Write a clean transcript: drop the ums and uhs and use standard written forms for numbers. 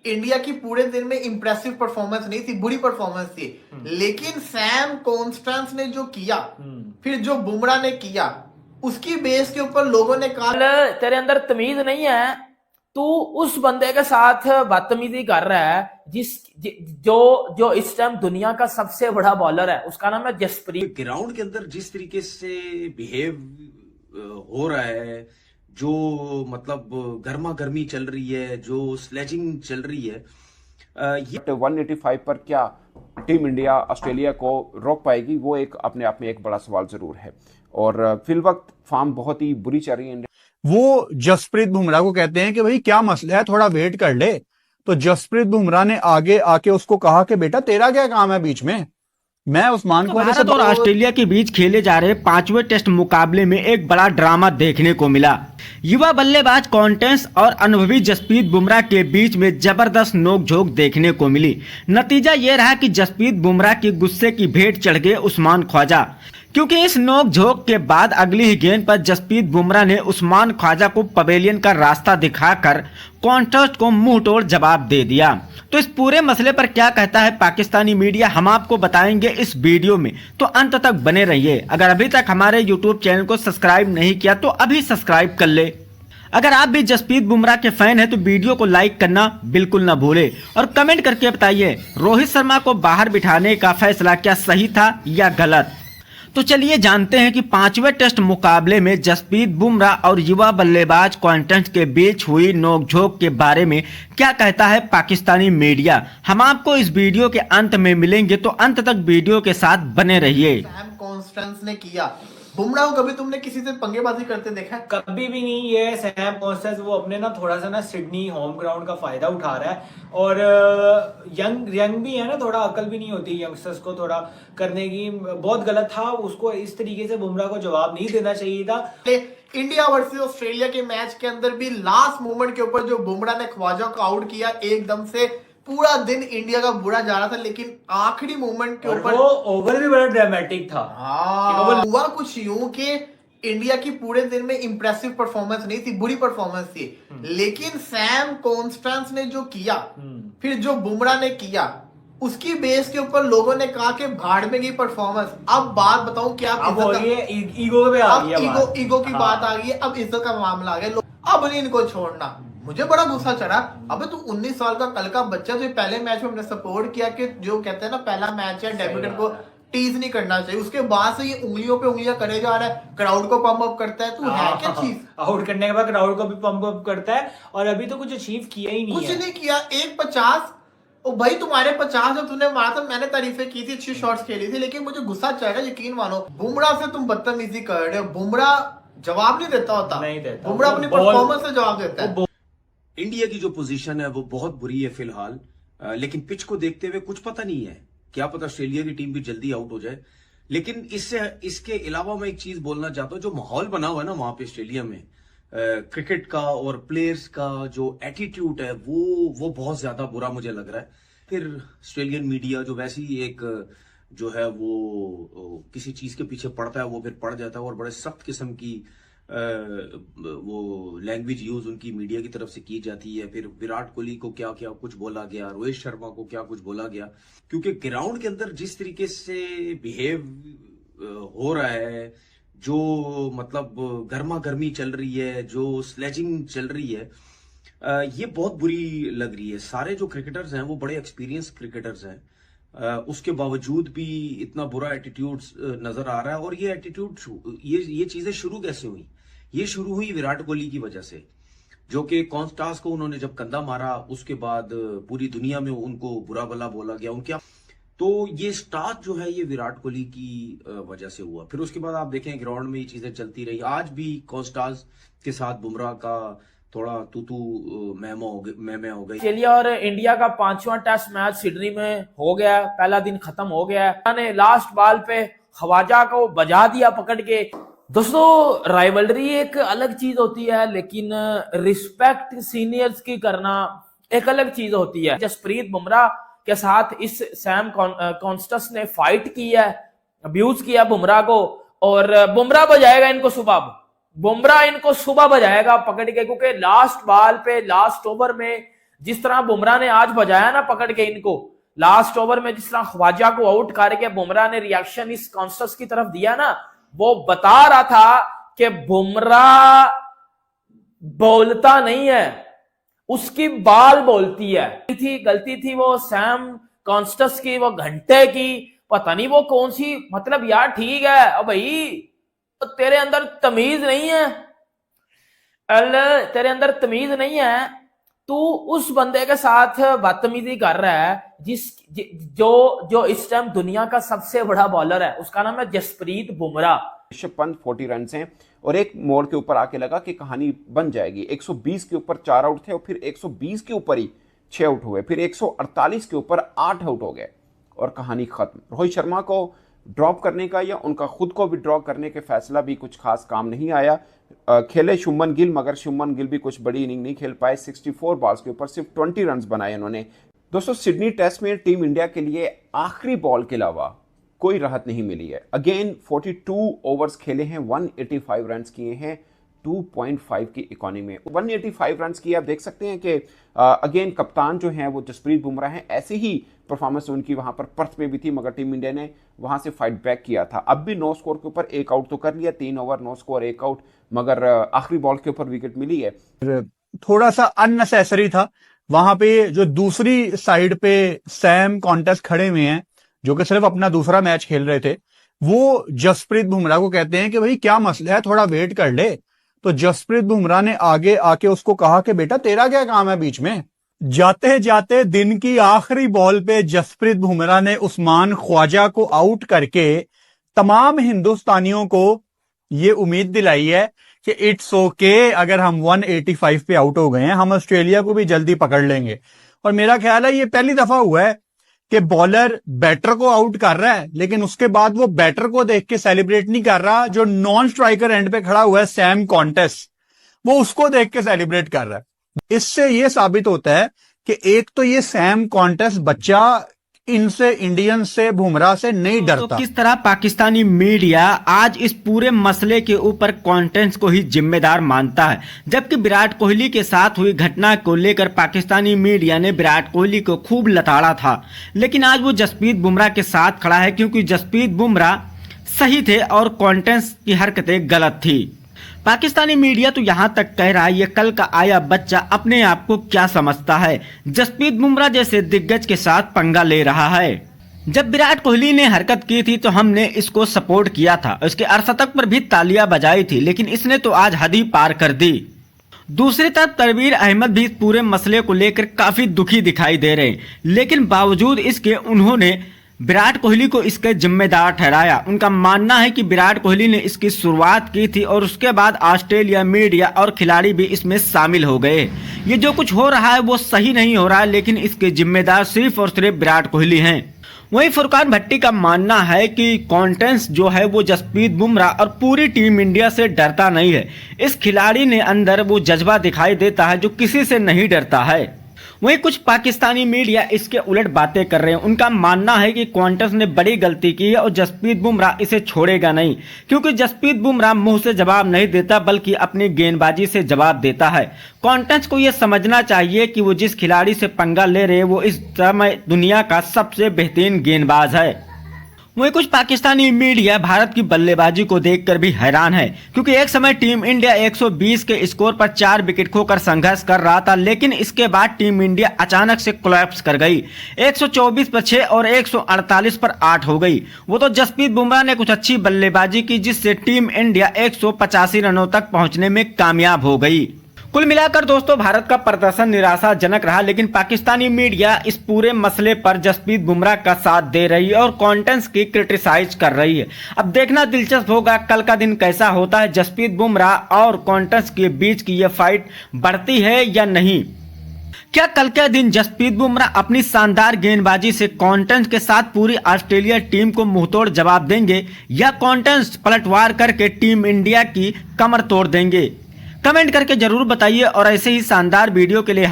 India की पूरे दिन में इंप्रेसिव परफॉर्मेंस नहीं थी, बुरी परफॉर्मेंस थी, लेकिन सैम कॉन्स्टेंस ने जो किया, फिर जो बुमराह ने किया, उसकी बेस के ऊपर लोगों ने कहा तेरे अंदर तमीज नहीं है, तू उस बंदे के साथ बदतमीजी कर रहा है जो इस टाइम दुनिया का सबसे बड़ा बॉलर है, उसका नाम है जसप्रीत। ग्राउंड के अंदर जिस तरीके से बिहेव हो रहा है, जो मतलब गर्मा गर्मी चल रही है, जो स्लेजिंग चल रही है, ये 185 पर क्या टीम इंडिया ऑस्ट्रेलिया को रोक पाएगी, वो एक अपने आप में एक बड़ा सवाल जरूर है। और फिल वक्त फॉर्म बहुत ही बुरी चल रही है। वो जसप्रीत बुमराह को कहते हैं कि भाई क्या मसला है, थोड़ा वेट कर ले। तो जसप्रीत बुमराह ने आगे आके उसको कहा कि बेटा तेरा क्या काम है बीच में, मैं उस्मान को भारत और ऑस्ट्रेलिया के बीच खेले जा रहे 5वें टेस्ट मुकाबले में एक बड़ा ड्रामा देखने को मिला। युवा बल्लेबाज कॉन्टेंस और अनुभवी जसप्रीत बुमराह के बीच में जबरदस्त नोकझोंक देखने को मिली। नतीजा ये रहा कि जसप्रीत बुमराह की गुस्से की भेंट चढ़ गए उस्मान ख्वाजा, क्योंकि इस नोकझोंक के बाद अगली ही गेंद पर जसप्रीत बुमराह ने उस्मान ख्वाजा को पवेलियन का रास्ता दिखाकर कॉन्टेस्ट को मुंह तोड़ जवाब दे दिया। तो इस पूरे मसले पर क्या कहता है पाकिस्तानी मीडिया, हम आपको बताएंगे इस वीडियो में, तो अंत तक बने रहिए। अगर अभी तक हमारे यूट्यूब चैनल को सब्सक्राइब नहीं किया तो अभी सब्सक्राइब कर ले। अगर आप भी जसप्रीत बुमराह के फैन हैं तो वीडियो को लाइक करना बिल्कुल ना भूले और कमेंट करके बताइए रोहित शर्मा को बाहर बिठाने का फैसला क्या सही था या गलत। तो चलिए जानते हैं कि 5वें टेस्ट मुकाबले में जसप्रीत बुमराह और युवा बल्लेबाज कॉन्टेंस के बीच हुई नोकझोंक के बारे में क्या कहता है पाकिस्तानी मीडिया। हम आपको इस वीडियो के अंत में मिलेंगे, तो अंत तक वीडियो के साथ बने रहिए। सैम कॉन्स्टेंस ने किया, बुमराह को कभी तुमने किसी से पंगेबाजी करते देखा है? कभी भी नहीं। ये सैम कॉन्स्टेंस वो अपने ना थोड़ा सा ना सिडनी होम ग्राउंड का फायदा उठा रहा है, और यंग भी है ना, थोड़ा अकल भी नहीं होती यंगस्टर्स को थोड़ा करने की। बहुत गलत था, उसको इस तरीके से बुमराह को जवाब नहीं देना चाहिए था। इंडिया वर्सेस ऑस्ट्रेलिया के मैच के अंदर भी लास्ट मोमेंट के ऊपर जो बुमराह ने ख्वाजा को आउट किया, एकदम से पूरा दिन इंडिया का बुरा जा रहा था, लेकिन आखिरी मोमेंट के ऊपर वो ओवर भी बड़ा ड्रामेटिक था। हुआ कुछ यूं कि इंडिया की पूरे दिन में इंप्रेसिव परफॉर्मेंस नहीं थी, बुरी परफॉर्मेंस थी, लेकिन सैम कॉन्स्टेंस ने जो किया, फिर जो बुमराह ने किया, उसकी बेस के ऊपर लोगों ने कहा कि भाड़ में गई परफॉर्मेंस। अब बात बताऊं क्या, ईगो पे आ गया, ईगो की बात आ गई है, अब इज्जत का मामला आ गया। अब नहीं इनको छोड़ना। मुझे बड़ा गुस्सा चढ़ा, अबे तू 19 साल का कल का बच्चा, जो पहले मैच में हमने सपोर्ट किया कि जो कहते हैं ना पहला मैच है, डेब्यूटेंट को टीज नहीं करना चाहिए, उसके बाद से ये उंगलियों पे उंगलियां करे जा रहा है, क्राउड को पंप अप करता है। तू है क्या चीज? आउट करने के बाद क्राउड को भी पंप अप करता है, और अभी तो कुछ अचीव किया ही नहीं, कुछ नहीं किया। 1-50 ओ भाई, तुम्हारे 50 जब तूने मारा था, मैंने तारीफें की थी, अच्छी शॉट्स खेली थी, लेकिन मुझे गुस्सा चढ़ रहा है, यकीन मानो। बुमराह से तुम बदतमीजी कर रहे हो। बुमराह जवाब नहीं देता होता, नहीं देता। बुमराह अपनी परफॉर्मेंस से जवाब देता है। इंडिया की जो पोजीशन है वो बहुत बुरी है फिलहाल, लेकिन पिच को देखते हुए कुछ पता नहीं है, क्या पता ऑस्ट्रेलिया की टीम भी जल्दी आउट हो जाए। लेकिन इसके अलावा मैं एक चीज बोलना चाहता हूं, जो माहौल बना हुआ है ना वहां पे ऑस्ट्रेलिया में क्रिकेट का और प्लेयर्स का जो एटीट्यूड है वो बहुत ज्यादा बुरा मुझे लग रहा है। फिर ऑस्ट्रेलियन मीडिया जो वैसे ही एक जो है वो किसी चीज के पीछे पड़ता है, वो फिर पड़ जाता है, और बड़े सख्त किस्म की वो लैंग्वेज यूज उनकी मीडिया की तरफ से की जाती है। फिर विराट कोहली को क्या क्या कुछ बोला गया, रोहित शर्मा को क्या कुछ बोला गया, क्योंकि ग्राउंड के अंदर जिस तरीके से बिहेव हो रहा है, जो मतलब गर्मा गर्मी चल रही है, जो स्लेजिंग चल रही है, ये बहुत बुरी लग रही है। सारे जो क्रिकेटर्स हैं वो बड़े एक्सपीरियंस क्रिकेटर्स हैं, उसके बावजूद भी इतना बुरा एटीट्यूड नजर आ रहा है। और ये एटीट्यूड ये चीजें शुरू कैसे हुई? ये शुरू हुई विराट कोहली की वजह से, जो कि कॉन्स्टास को उन्होंने जब कंधा मारा, उसके बाद पूरी दुनिया में उनको बुरा भला बोला गया उनके। तो ये स्टार्ट जो है ये विराट कोहली की वजह से हुआ। फिर उसके बाद आप देखें ग्राउंड में ये चीजें चलती रही। आज भी कॉन्स्टास के साथ बुमराह का थोड़ा तू मैं हो गई। ऑस्ट्रेलिया और इंडिया का 5वां टेस्ट मैच सिडनी में हो गया, पहला दिन खत्म हो गया। ने लास्ट बॉल पे ख्वाजा को बजा दिया पकड़ के। दोस्तों, राइवलरी एक अलग चीज होती है, लेकिन रिस्पेक्ट सीनियर्स की करना एक अलग चीज होती है। जसप्रीत बुमराह के साथ इस सैम कॉन्स्टेंस ने फाइट की है, अब्यूज किया बुमराह को, और बुमराह बजाएगा इनको सुबह, बुमराह इनको सुबह बजाएगा पकड़ के, क्योंकि लास्ट बॉल पे लास्ट ओवर में जिस तरह बुमराह ने आज बजाया ना पकड़ के इनको लास्ट ओवर में, जिस तरह ख्वाजा को आउट करके बुमराह ने रिएक्शन इस कॉन्स्टेंस की तरफ दिया ना, वो बता रहा था कि बुमराह बोलता नहीं है, उसकी बाल बोलती है। गलती थी वो सैम कॉन्स्टेंस की, वो घंटे की, पता नहीं वो कौन सी, मतलब यार ठीक है अब भाई, तो तेरे अंदर तमीज नहीं है, तेरे अंदर तमीज नहीं है, तू उस बंदे के साथ बदतमीजी कर रहा है जो इस टाइम दुनिया का सबसे बड़ा बॉलर है, उसका नाम है जसप्रीत बुमराह। ऋषभ पंत 40 रन हैं और एक मोड़ के ऊपर आके लगा कि कहानी बन जाएगी। 120 के ऊपर 4 आउट थे और फिर 120 के ऊपर ही 6 आउट हुए, फिर 148 के ऊपर 8 आउट हो गए और कहानी खत्म। रोहित शर्मा को ड्रॉप करने का या उनका खुद को विड्रॉ करने के फैसला भी कुछ खास काम नहीं आया। खेले शुभमन गिल, मगर शुभमन गिल भी कुछ बड़ी इनिंग नहीं खेल पाए। 64 बॉल्स के ऊपर सिर्फ 20 रन बनाए उन्होंने। दोस्तों, सिडनी टेस्ट में टीम इंडिया के लिए आखिरी बॉल के अलावा कोई राहत नहीं मिली है। अगेन 42 ओवर्स खेले हैं, 185 रन किए हैं 2.5 की इकोनॉमी में। 185 रन किए। आप देख सकते हैं कि अगेन कप्तान जो हैं वो जसप्रीत बुमराह हैं। ऐसे ही परफॉर्मेंस उनकी वहां पर पर्थ में भी थी, मगर टीम इंडिया ने वहां से फाइट बैक किया था। अब भी 9 स्कोर के ऊपर 1 आउट तो कर लिया, 3 ओवर 9 स्कोर 1 आउट, मगर आखिरी बॉल के ऊपर विकेट मिली है। थोड़ा सा अननेसेसरी था। वहां पे जो दूसरी साइड पे सैम कॉन्टेस्ट खड़े हुए हैं, जो कि सिर्फ अपना दूसरा मैच खेल रहे थे, वो जसप्रीत बुमराह को कहते हैं कि भाई क्या मसला है, थोड़ा वेट कर ले। तो जसप्रीत बुमराह ने आगे आके उसको कहा कि बेटा तेरा क्या काम है बीच में। जाते जाते दिन की आखिरी बॉल पे जसप्रीत बुमराह ने उस्मान ख्वाजा को आउट करके तमाम हिंदुस्तानियों को ये उम्मीद दिलाई है कि इट्स ओके, अगर हम 185 पे आउट हो गए हैं, हम ऑस्ट्रेलिया को भी जल्दी पकड़ लेंगे। और मेरा ख्याल है ये पहली दफा हुआ है कि बॉलर बैटर को आउट कर रहा है, लेकिन उसके बाद वो बैटर को देख के सेलिब्रेट नहीं कर रहा। जो नॉन स्ट्राइकर एंड पे खड़ा हुआ है सैम कॉन्टेस्ट, वो उसको देख के सेलिब्रेट कर रहा है। इससे ये साबित होता है कि एक तो ये सैम कॉन्टेस्ट बच्चा इनसे, इंडियन से, बुमराह से नहीं डरता। तो किस तरह पाकिस्तानी मीडिया आज इस पूरे मसले के ऊपर कॉन्टेंट्स को ही जिम्मेदार मानता है, जबकि विराट कोहली के साथ हुई घटना को लेकर पाकिस्तानी मीडिया ने विराट कोहली को खूब लताड़ा था, लेकिन आज वो जसप्रीत बुमराह के साथ खड़ा है, क्योंकि जसप्रीत बुमराह सही थे और कॉन्टेंट्स की हरकतें गलत थी। पाकिस्तानी मीडिया तो यहाँ तक कह रहा है ये कल का आया बच्चा अपने आप को क्या समझता है, जसप्रीत बुमराह जैसे दिग्गज के साथ पंगा ले रहा है। जब विराट कोहली ने हरकत की थी तो हमने इसको सपोर्ट किया था, उसके अर्धशतक पर भी तालियां बजाई थी, लेकिन इसने तो आज हद ही पार कर दी। दूसरी तरफ तनवीर अहमद भी इस पूरे मसले को लेकर काफी दुखी दिखाई दे रहे हैं, लेकिन बावजूद इसके उन्होंने विराट कोहली को इसके जिम्मेदार ठहराया। उनका मानना है कि विराट कोहली ने इसकी शुरुआत की थी और उसके बाद ऑस्ट्रेलिया मीडिया और खिलाड़ी भी इसमें शामिल हो गए। ये जो कुछ हो रहा है वो सही नहीं हो रहा है, लेकिन इसके जिम्मेदार सिर्फ और सिर्फ विराट कोहली हैं। वहीं फुरकान भट्टी का मानना है कि कॉन्टेंस जो है वो जसप्रीत बुमराह और पूरी टीम इंडिया से डरता नहीं है। इस खिलाड़ी ने अंदर वो जज्बा दिखाई देता है जो किसी से नहीं डरता है। वहीं कुछ पाकिस्तानी मीडिया इसके उलट बातें कर रहे हैं। उनका मानना है कि कॉन्टेंस ने बड़ी गलती की है और जसप्रीत बुमराह इसे छोड़ेगा नहीं, क्योंकि जसप्रीत बुमराह मुंह से जवाब नहीं देता बल्कि अपनी गेंदबाजी से जवाब देता है। कॉन्टेंस को यह समझना चाहिए कि वो जिस खिलाड़ी से पंगा ले रहे हैं वो इस समय दुनिया का सबसे बेहतरीन गेंदबाज है। वहीं कुछ पाकिस्तानी मीडिया भारत की बल्लेबाजी को देखकर भी हैरान है, क्योंकि एक समय टीम इंडिया 120 के स्कोर पर 4 विकेट खोकर संघर्ष कर रहा था, लेकिन इसके बाद टीम इंडिया अचानक से कोलैप्स कर गई। 124 पर 6 और 148 पर 8 हो गई। वो तो जसप्रीत बुमराह ने कुछ अच्छी बल्लेबाजी की, जिससे टीम इंडिया 185 रनों तक पहुंचने में कामयाब हो गई। कुल मिलाकर दोस्तों भारत का प्रदर्शन निराशाजनक रहा, लेकिन पाकिस्तानी मीडिया इस पूरे मसले पर जसप्रीत बुमराह का साथ दे रही है और कॉन्टेंस की क्रिटिसाइज कर रही है। अब देखना दिलचस्प होगा कल का दिन कैसा होता है, जसप्रीत बुमराह और कॉन्टेंस के बीच की यह फाइट बढ़ती है या नहीं। क्या कल के दिन जसप्रीत बुमराह अपनी शानदार गेंदबाजी से कॉन्टेंस के साथ पूरी ऑस्ट्रेलिया टीम को मुंहतोड़ जवाब देंगे, या कॉन्टेंस पलटवार करके टीम इंडिया की कमर तोड़ देंगे? कमेंट करके जरूर बताइए और ऐसे ही शानदार वीडियो के लिए